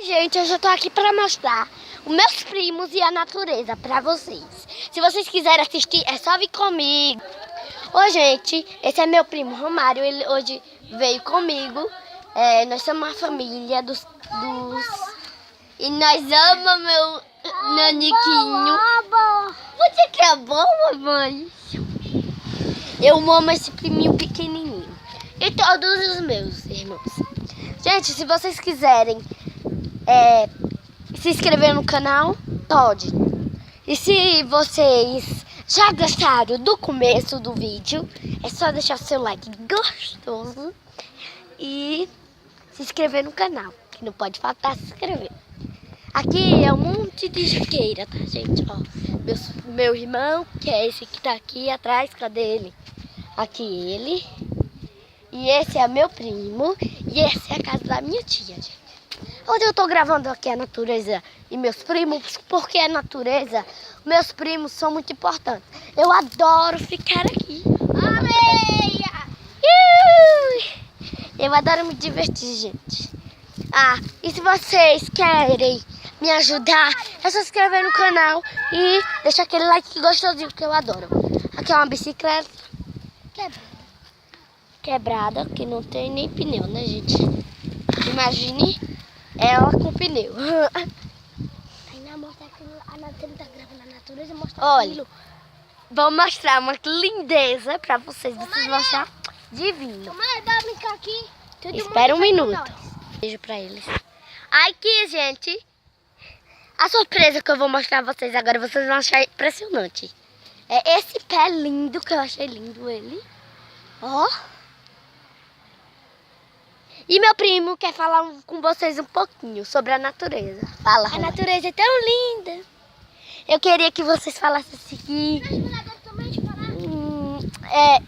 Gente, hoje eu tô aqui pra mostrar os meus primos e a natureza pra vocês. Se vocês quiserem assistir, é só vir comigo. Ô, gente, esse é meu primo Romário, ele hoje veio comigo. Nós somos uma família E nós amamos meu naniquinho. Você que é bom, mamãe? Eu amo esse priminho pequenininho. E todos os meus irmãos. Gente, se vocês quiserem se inscrever no canal, pode. E se vocês já gostaram do começo do vídeo, é só deixar o seu like gostoso e se inscrever no canal, que não pode faltar se inscrever. Aqui é um monte de jiqueira, tá, gente? Ó, meu irmão, que é esse que tá aqui atrás, cadê ele? Aqui ele. E esse é meu primo. E essa é a casa da minha tia, gente. Hoje eu tô gravando aqui a natureza e meus primos, porque a natureza, meus primos são muito importantes. Eu adoro ficar aqui. Areia! Eu adoro me divertir, gente. E se vocês querem me ajudar, é só se inscrever no canal e deixar aquele like gostosinho que eu adoro. Aqui é uma bicicleta quebrada, que não tem nem pneu, né, gente? Imagine ela com pneu. Olha, vou mostrar uma lindeza pra vocês. Vocês vão achar divino. Espera um minuto. Beijo pra eles. Aqui, gente, a surpresa que eu vou mostrar a vocês agora, vocês vão achar impressionante. É esse pé lindo, que eu achei lindo ele. Ó. E meu primo quer falar com vocês um pouquinho sobre a natureza. Fala, a natureza é tão linda. Eu queria que vocês falassem assim.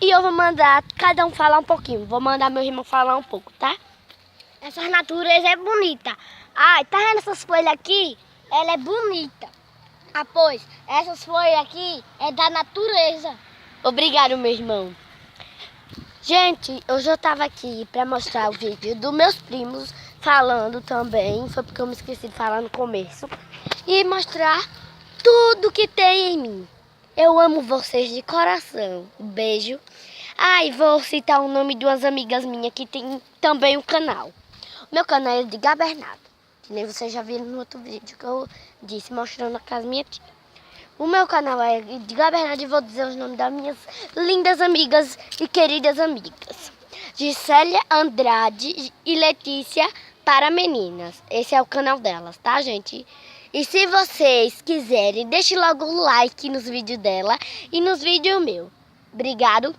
E eu vou mandar cada um falar um pouquinho. Vou mandar meu irmão falar um pouco, tá? Essa natureza é bonita. Tá vendo essas folhas aqui? Ela é bonita. Pois, essas folhas aqui é da natureza. Obrigado, meu irmão. Gente, hoje eu tava aqui pra mostrar o vídeo dos meus primos falando também. Foi porque eu me esqueci de falar no começo. E mostrar tudo que tem em mim. Eu amo vocês de coração. Um beijo. E vou citar o nome de umas amigas minhas que tem também um canal. O meu canal é de Gabernado. Que nem vocês já viram no outro vídeo que eu disse, mostrando a casa da minha tia. O meu canal é de Gabernado e vou dizer os nomes das minhas lindas amigas e queridas amigas. Gisélia Andrade e Letícia para Meninas. Esse é o canal delas, tá, gente? E se vocês quiserem, deixe logo o like nos vídeos dela e nos vídeos meu. Obrigado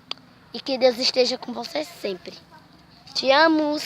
e que Deus esteja com vocês sempre. Te amo!